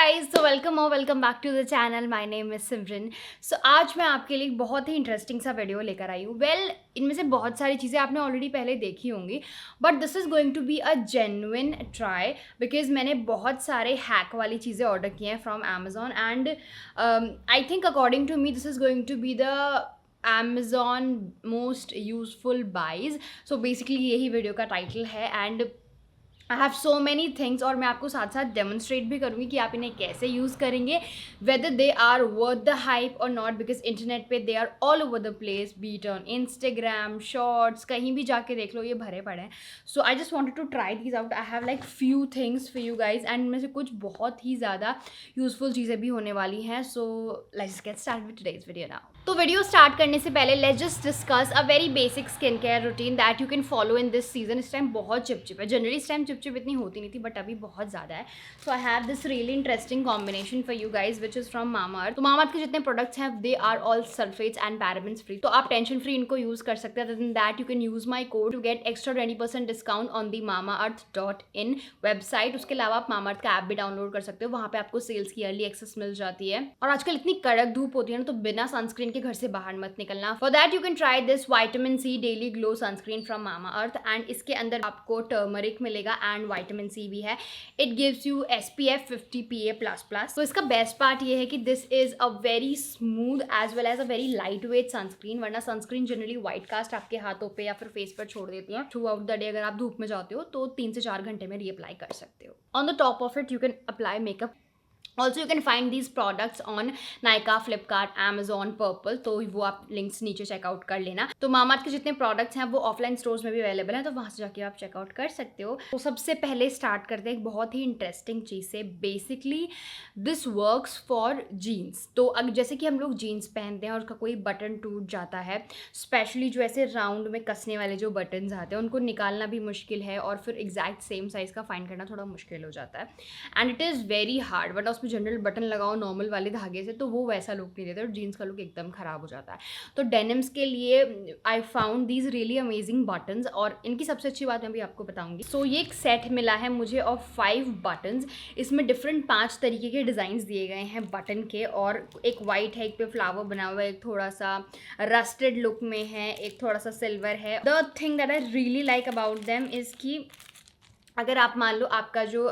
Guys, तो welcome back to the channel. My name is Simran. So आज मैं आपके लिए बहुत ही इंटरेस्टिंग सा वीडियो लेकर आई हूँ। इनमें से बहुत सारी चीज़ें आपने ऑलरेडी पहले देखी होंगी, but this is going to be a genuine try because मैंने बहुत सारे हैक वाली चीज़ें ऑर्डर की हैं from Amazon and I think according to me this is going to be the Amazon most useful buys। So basically यही video का title है and I have so many things और मैं आपको साथ साथ डेमोन्स्ट्रेट भी करूँगी कि आप इन्हें कैसे यूज़ करेंगे, whether they are worth the hype और नॉट, बिकॉज इंटरनेट पे they are all over the place, be it on Instagram shorts, कहीं भी जाके देख लो ये भरे पड़े हैं। So I just wanted to try these out. I have like few things for you guys and इनमें से कुछ बहुत ही ज़्यादा यूजफुल चीज़ें भी होने वाली हैं। So let's get start with today's video now. तो वीडियो स्टार्ट करने से पहले let's just discuss a very basic skin care routine that you can follow in this season. इस टाइम बहुत चिपचिप है, जनरली इस टाइम चिपचिप इतनी होती नहीं थी बट अभी बहुत ज़्यादा है। So I have this really interesting combination for you guys which is from Mamaearth. तो मामाअर्थ के जितने प्रोडक्ट्स हैं they are all sulphates and parabens free, तो आप टेंशन फ्री इनको यूज़ कर सकते हैं। Other than that you can use my code to get extra 20% discount on the mamaearth.in website. उसके अलावा आप मामाअर्थ का ऐप भी डाउनलोड कर सकते हो, वहाँ पे आपको सेल्स की अर्ली एक्सेस मिल जाती है। और आजकल इतनी कड़क धूप होती है ना, तो बिना सनस्क्रीन के घर से बाहर मत निकलना। For that you can try this vitamin C daily glow sunscreen from Mamaearth and इसके अंदर आपको टर्मरिक मिलेगा एंड विटामिन सी भी है। It gives you SPF 50 PA++। तो इसका बेस्ट पार्ट ये है कि this is a very smooth as well as a very light weight sunscreen. वरना सनस्क्रीन जनरली व्हाइट कास्ट आपके हाथों पे या फिर फेस पर छोड़ देती है थ्रू आउट द डे। अगर आप धूप में जाते हो तो 3 से 4 घंटे में रीअप्लाई कर सकते हो। On the top of it you can apply makeup. Also you can find these products on Nykaa, Flipkart, Amazon, purple, तो वो आप लिंक्स नीचे चेकआउट कर लेना। तो मामाअर्थ के जितने प्रोडक्ट्स हैं वो ऑफलाइन स्टोर्स में भी अवेलेबल हैं, तो वहाँ से जाके आप चेकआउट कर सकते हो। तो सबसे पहले स्टार्ट करते हैं एक बहुत ही इंटरेस्टिंग चीज़ से। Basically this works for jeans. तो अब जैसे कि हम लोग जीन्स पहनते हैं और उसका कोई बटन टूट जाता है, स्पेशली जो ऐसे राउंड में कसने वाले जो बटन्स आते हैं उनको निकालना भी मुश्किल है और फिर एग्जैक्ट सेम साइज़ का फाइंड करना थोड़ा मुश्किल हो जाता है and it is very hard. वरना उसमें जनरल बटन लगाओ नॉर्मल वाले धागे से तो वो वैसा लुक नहीं देता और जीन्स का लुक एकदम ख़राब हो जाता है। तो डेनिम्स के लिए I found these really amazing buttons और इनकी सबसे अच्छी बात मैं भी आपको बताऊंगी। सो ये एक सेट मिला है मुझे ऑफ 5 बटन्स। इसमें डिफरेंट 5 तरीके के डिज़ाइंस दिए गए हैं बटन के, और एक वाइट है, एक पे फ्लावर बना हुआ है, एक थोड़ा सा रस्टेड लुक में है, एक थोड़ा सा सिल्वर है। The thing that I really like about them is कि अगर आप मान लो आपका जो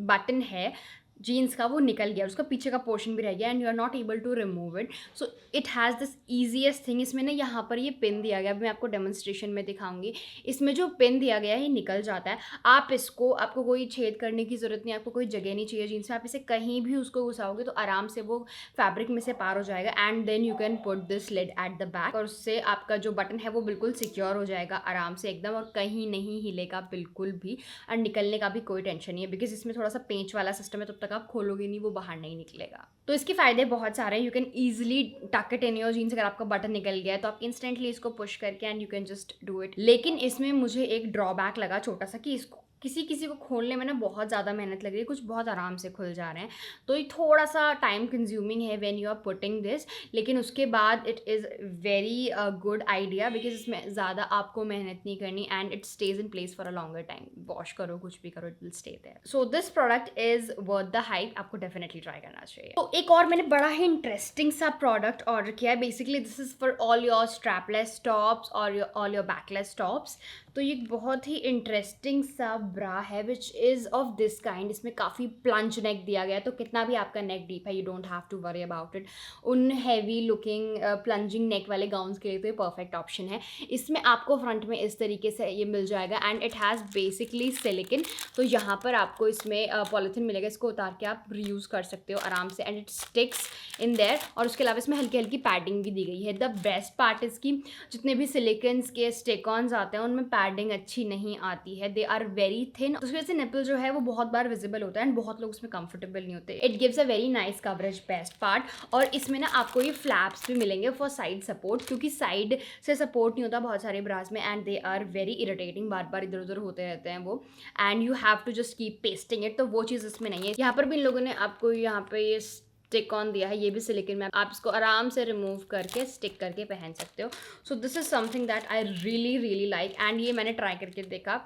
बटन है जीन्स का वो निकल गया, उसका पीछे का पोर्शन भी रह गया and you are not able to remove it, so it has this easiest thing. इसमें ना यहाँ पर ये पिन दिया गया, मैं आपको डेमोन्स्ट्रेशन में दिखाऊंगी। इसमें जो पिन दिया गया है ये निकल जाता है। आप इसको, आपको कोई छेद करने की ज़रूरत नहीं, आपको कोई जगह नहीं चाहिए जीन्स में। आप इसे कहीं भी उसको घुसाओगे तो आराम से वो फैब्रिक में से पार हो जाएगा and then you can put this lid at the back, और उससे आपका जो बटन है वो बिल्कुल सिक्योर हो जाएगा आराम से एकदम, और कहीं नहीं हिलेगा बिल्कुल भी, और निकलने का भी कोई टेंशन नहीं है बिकॉज इसमें थोड़ा सा पेंच वाला सिस्टम है। तब तक आप खोलोगे नहीं, वो बाहर नहीं निकलेगा। तो इसके फायदे बहुत सारे हैं। यू कैन ईजिली टक इट इन योर जीन्स। अगर आपका बटन निकल गया है तो आप इंस्टेंटली इसको पुश करके and you can just do it. लेकिन इसमें मुझे एक ड्रॉबैक लगा छोटा सा, कि इसको किसी को खोलने में ना बहुत ज़्यादा मेहनत लग रही है। कुछ बहुत आराम से खुल जा रहे हैं, तो ये थोड़ा सा टाइम कंज्यूमिंग है when you are putting this. लेकिन उसके बाद it is very good idea because इसमें ज़्यादा आपको मेहनत नहीं करनी and it stays in place for a longer time. Wash करो, कुछ भी करो, it will stay there. So this product is worth the hype, आपको डेफिनेटली ट्राई करना चाहिए। तो एक और मैंने बड़ा ही इंटरेस्टिंग सा प्रोडक्ट ऑर्डर किया है। Basically this is for all your strapless tops और ऑल योर बैकलेस टॉप्स। तो ये बहुत ही इंटरेस्टिंग सा ब्रा है which is of this kind. इसमें काफ़ी प्लंज नेक दिया गया है, तो कितना भी आपका नेक डीप है you don't have to worry about it. उन हैवी लुकिंग प्लंजिंग नेक वाले गाउन्स के लिए तो ये परफेक्ट ऑप्शन है। इसमें आपको फ्रंट में इस तरीके से ये मिल जाएगा and it has basically silicon. तो यहाँ पर आपको इसमें पॉलीथिन मिलेगा, इसको उतार के आप रीयूज़ कर सकते हो आराम से and it sticks in their. और उसके अलावा इसमें हल्की हल्की पैडिंग भी दी गई है। द बेस्ट पार्ट इज़ की जितने भी सिलिकन्स के स्टिक-ऑन्स आते हैं उनमें पैडिंग अच्छी नहीं आती है, दे आर वेरी थिन। उसकी वजह से निपल जो है वो बहुत बार विजिबल होता है एंड बहुत लोग उसमें कंफर्टेबल नहीं होते। It gives a very nice coverage, best part. और इसमें ना आपको ये फ्लैप्स भी मिलेंगे फॉर साइड सपोर्ट, क्योंकि साइड से सपोर्ट नहीं होता बहुत सारे ब्रास में and they are very irritating, बार बार इधर उधर होते रहते हैं वो and you have to just keep pasting it. तो वो चीज़ इसमें नहीं है। यहाँ पर भी इन लोगों ने आपको यहाँ पे ये स्टिक ऑन दिया है, ये भी सिलिकन में, आप इसको आराम से रिमूव करके स्टिक करके पहन सकते हो। सो this is something that I really like and ये मैंने ट्राई करके देखा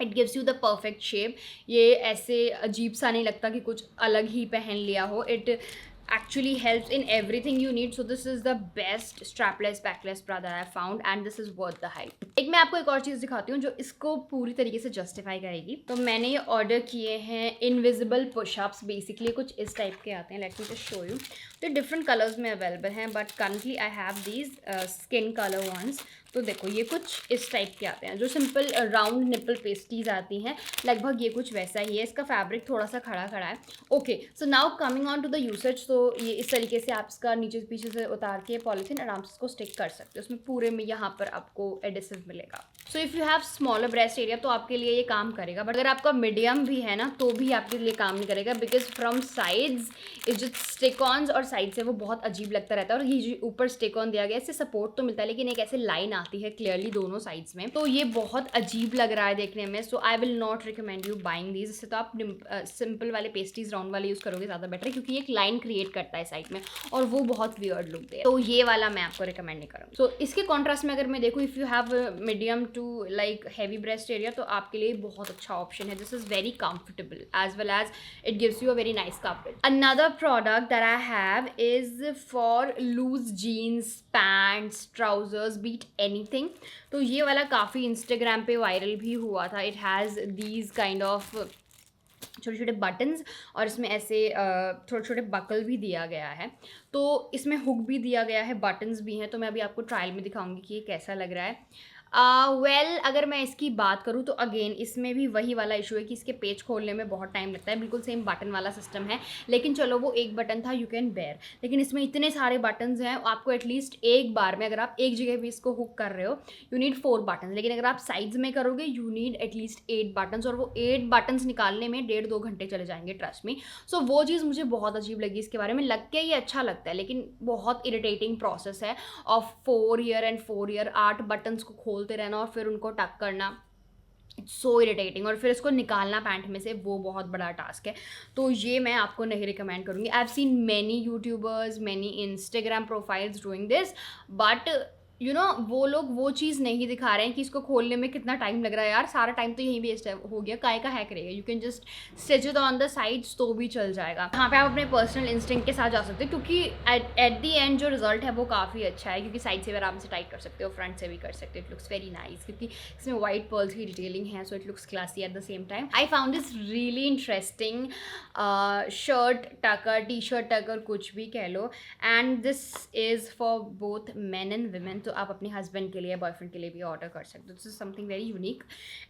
it gives you the perfect shape. ये ऐसे अजीब सा नहीं लगता कि कुछ अलग ही पहन लिया हो। It actually helps in everything you need. So this is the best strapless backless bra that I found and this is worth the hype. एक मैं आपको एक और चीज़ दिखाती हूँ जो इसको पूरी तरीके से जस्टिफाई करेगी। तो मैंने ये ऑर्डर किए हैं इनविजिबल पुशअप्स। बेसिकली कुछ इस टाइप के आते हैं, let me just show you. तो डिफरेंट कलर्स में अवेलेबल हैं but currently I have these skin colour ones. तो देखो ये कुछ इस टाइप के आते हैं, जो सिंपल राउंड निपल पेस्टीज आती हैं, लगभग ये कुछ वैसा ही है। इसका फैब्रिक थोड़ा सा खड़ा खड़ा है। Okay, so now coming on to the usage. तो ये इस तरीके से आप इसका नीचे पीछे से उतार के पॉलीथीन आराम से इसको स्टिक कर सकते हो। उसमें पूरे में यहाँ पर आपको एडिसिव मिलेगा। So if you have smaller breast area तो आपके लिए ये काम करेगा, बट अगर आपका मीडियम भी है ना तो भी आपके लिए काम नहीं करेगा, बिकॉज फ्रॉम साइड्स इज जो स्टिक ऑन्स और साइड से वो बहुत अजीब लगता रहता है। और ये जो ऊपर स्टिक ऑन दिया गया है इससे सपोर्ट तो मिलता है, लेकिन एक ऐसे लाइन आती है क्लियरली दोनों साइड्स में, तो ये बहुत अजीब लग रहा है देखने में। So I will not recommend you buying these. इससे तो आप सिंपल वाले पेस्टीज राउंड वाले यूज़ करोगे ज़्यादा बेटर है, क्योंकि एक लाइन क्रिएट करता है साइड में और वो बहुत वियर्ड लुक दे। तो ये वाला मैं आपको रिकमेंड नहीं करूँगी। सो इसके कॉन्ट्रास्ट में अगर मैं देखूँ, if you have medium to like heavy breast area तो आपके लिए बहुत अच्छा ऑप्शन है। This is very comfortable as well as it gives you a very nice coverage. Another product that I have is for loose jeans, pants, trousers, be it anything. तो ये वाला काफ़ी इंस्टाग्राम पे वायरल भी हुआ था। It has these kind of छोटे छोटे बटन्स और इसमें ऐसे छोटे छोटे बकल भी दिया गया है। तो इसमें हुक भी दिया गया है, बटन्स भी हैं। तो मैं अभी आपको ट्रायल में दिखाऊंगी कि ये कैसा लग रहा है। अगर मैं इसकी बात करूँ तो अगेन इसमें भी वही वाला इशू है कि इसके पेज खोलने में बहुत टाइम लगता है। बिल्कुल सेम बटन वाला सिस्टम है, लेकिन चलो वो एक बटन था, यू कैन बेयर। लेकिन इसमें इतने सारे बटन्स हैं, आपको एटलीस्ट एक बार में अगर आप एक जगह भी इसको हुक कर रहे हो यू नीड 4 बटन, लेकिन अगर आप साइड्स में करोगे यू नीड एटलीस्ट 8 बटन्स, और वो 8 बटन्स निकालने में 1.5-2 घंटे चले जाएंगे, ट्रस्ट मी। सो वो चीज़ मुझे बहुत अजीब लगी इसके बारे में। लग के ये अच्छा लगता है, लेकिन बहुत इरिटेटिंग प्रोसेस है of 4 year and 4 year 8 buttons को खोलते रहना और फिर उनको टक करना। इट्स सो इरिटेटिंग, और फिर इसको निकालना पैंट में से वो बहुत बड़ा टास्क है। तो ये मैं आपको नहीं रिकमेंड करूँगी। I have seen many YouTubers, many Instagram profiles doing this, but you know वो लोग वो चीज़ नहीं दिखा रहे हैं कि इसको खोलने में कितना टाइम लग रहा है। यार सारा टाइम तो यहीं वेस्ट हो गया, काय का हैक रहेगा। You can just stitch it on the sides तो भी चल जाएगा। यहाँ पे आप अपने पर्सनल इंस्टिंक्ट के साथ जा सकते हो, क्योंकि एट द एंड जो रिजल्ट है वो काफ़ी अच्छा है, क्योंकि साइड से आराम से टाइट कर सकते हो, फ्रंट से भी कर सकते हो। इट लुक्स वेरी नाइस, क्योंकि इसमें वाइट पर्ल्स की डिटेलिंग है, so it looks classy at the same time. I found this really interesting shirt tucker, T shirt tucker, कुछ भी कह लो, and this is for both men and women. तो आप अपने हस्बैंड के लिए, बॉयफ्रेंड के लिए भी ऑर्डर कर सकते हो। This is something very unique.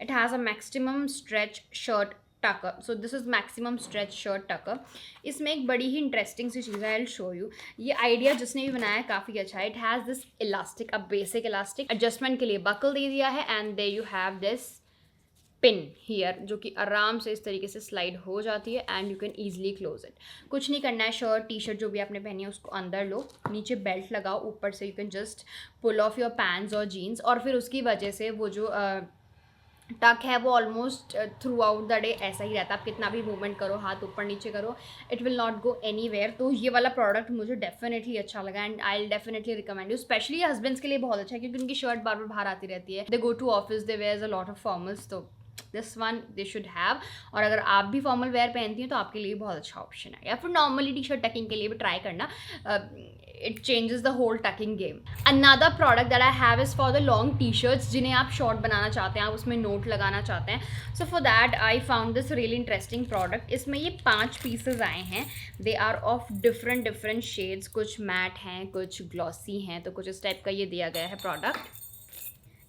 It has a maximum stretch shirt tucker. So this is maximum stretch shirt tucker. इसमें एक बड़ी ही इंटरेस्टिंग सी चीज़ है, आई विल शो यू। ये आइडिया जिसने भी बनाया है काफ़ी अच्छा है। इट हैज़ दिस इलास्टिक, अब बेसिक इलास्टिक एडजस्टमेंट के लिए बकल दे दिया है, and they you have this pin here, जो कि आराम से इस तरीके से स्लाइड हो जाती है and you can easily close it. कुछ नहीं करना है, शर्ट टी शर्ट जो भी आपने पहनी है उसको अंदर लो, नीचे बेल्ट लगाओ, ऊपर से you can just pull off your pants और जीन्स, और फिर उसकी वजह से वो जो टक है वो almost through out the day ऐसा ही रहता है। आप कितना भी मूवमेंट करो, हाथ ऊपर नीचे करो, it will not go anywhere. तो ये वाला प्रोडक्ट मुझे डेफिनेटली अच्छा लगा and I will definitely recommend you. Specially husbands के लिए बहुत अच्छा है, क्योंकि उनकी शर्ट बार बार बाहर आती रहती है। They go to office, they wears a lot of formals, तो this one they should have. और अगर आप भी फॉर्मल वेयर पहनती हैं तो आपके लिए बहुत अच्छा ऑप्शन है, या फिर नॉर्मली टी शर्ट टकिंग के लिए भी ट्राई करना। It changes the whole tucking game. Another product that I have is for the long T shirts, जिन्हें आप शॉर्ट बनाना चाहते हैं, आप उसमें नोट लगाना चाहते हैं। So for that I found this really interesting product. इसमें ये 5 पीसेज आए हैं, they are of different shades, कुछ मैट हैं, कुछ ग्लॉसी हैं, तो कुछ इस टाइप का ये दिया गया है प्रोडक्ट।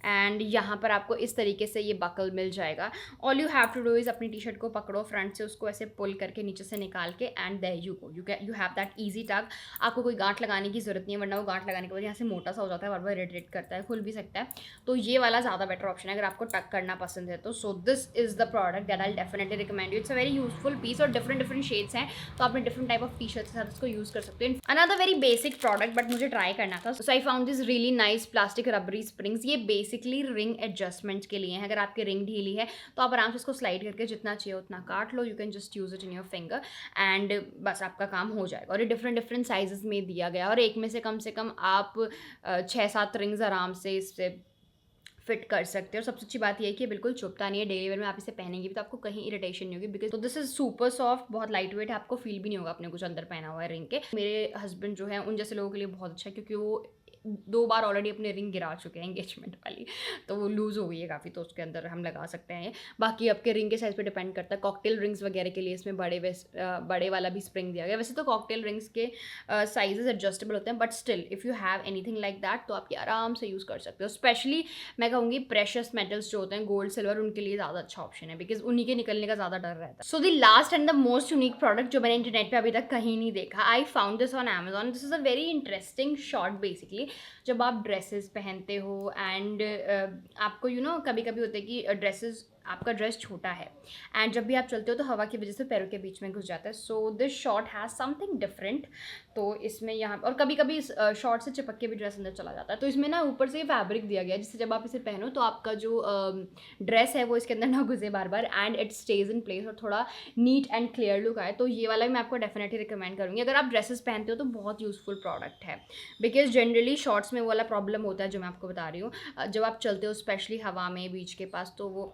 एंड यहाँ पर आपको इस तरीके से ये बकल मिल जाएगा। All you have to do is अपनी टी शर्ट को पकड़ो फ्रंट से, उसको ऐसे पुल करके नीचे से निकाल के, and there you go, you have that easy tug. आपको कोई गांठ लगाने की जरूरत नहीं है, वरना वो गांठ लगाने के बाद यहाँ से मोटा सा हो जाता है, बार बार इरिटेट करता है, खुल भी सकता है। तो ये वाला ज़्यादा बेटर ऑप्शन है अगर आपको टक करना पसंद है तो। So this is the product that I definitely recommend you. It's a very useful piece, और डिफरेंट शेड्स हैं, तो आपने different type of T shirt के साथ इसको यूज़ कर सकते हैं। Another very basic product, but मुझे ट्राई करना था, so I found this really nice plastic rubbery springs. ये बेसिकली रिंग एडजस्टमेंट के लिए है। अगर आपकी रिंग ढीली है तो आप आराम से इसको स्लाइड करके जितना चाहिए उतना काट लो, you can just use it in your finger and बस आपका काम हो जाएगा। और ये डिफरेंट साइजेस में दिया गया, और एक में से कम आप 6-7 रिंग्स आराम से इससे फिट कर सकते हो। और सबसे अच्छी बात ये है कि ये बिल्कुल चुभता नहीं है, डेली वेयर में आप इसे पहनेंगे भी तो आपको कहीं इरिटेशन नहीं होगी, बिकॉज तो दिस इज सुपर सॉफ्ट, बहुत लाइट वेट है, आपको फील भी नहीं होगा आपने कुछ अंदर पहना हुआ है रिंग के। मेरे हस्बैंड जो है उन जैसे लोगों के लिए बहुत अच्छा है, क्योंकि वो 2 बार ऑलरेडी अपने रिंग गिरा चुके हैं एंगेजमेंट वाली, तो वो लूज़ हो गई है काफ़ी, तो उसके अंदर हम लगा सकते हैं। बाकी आपके रिंग के साइज़ पे डिपेंड करता है। कॉकटेल रिंग्स वगैरह के लिए इसमें बड़े वाला भी स्प्रिंग दिया गया। वैसे तो कॉकटेल रिंग्स के साइजेस एडजस्टेबल होते हैं, but still if you have anything like that तो आप ये आराम से यूज़ कर सकते हो। स्पेशली मैं कहूँगी प्रेशियस मेटल्स जो होते हैं, गोल्ड सिल्वर, उनके लिए ज़्यादा अच्छा ऑप्शन है, बिकॉज उन्हीं के निकलने का ज़्यादा डर रहता है। So the last and the most unique product जो मैंने इंटरनेट पे अभी तक कहीं नहीं देखा, आई found this on Amazon. This is a very interesting short. Basically जब आप ड्रेसेस पहनते हो एंड आपको कभी कभी होता है कि ड्रेसेस, आपका ड्रेस छोटा है एंड जब भी आप चलते हो तो हवा की वजह से पैरों के बीच में घुस जाता है। So this short has something different. तो इसमें यहाँ और कभी कभी इस शॉर्ट से चिपक के भी ड्रेस अंदर चला जाता है, तो इसमें ना ऊपर से फैब्रिक दिया गया है जिससे जब आप इसे पहनो तो आपका जो ड्रेस है वो इसके अंदर ना घुसे बार बार, and it stays in place और थोड़ा नीट एंड क्लियर लुक आए। तो ये वाला मैं आपको डेफिनेटली रिकमेंड करूँगी। अगर आप ड्रेसेस पहनते हो तो बहुत यूजफुल प्रोडक्ट है, बिकॉज जनरली शॉर्ट्स में वो वाला प्रॉब्लम होता है जो मैं आपको बता रही हूँ। जब आप चलते हो स्पेशली हवा में बीच के पास, तो वो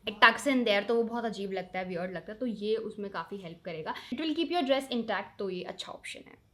इट टक्स इन देयर, तो वो बहुत अजीब लगता है, वियर्ड लगता है। तो ये उसमें काफ़ी हेल्प करेगा। It will keep your dress intact, तो ये अच्छा ऑप्शन है।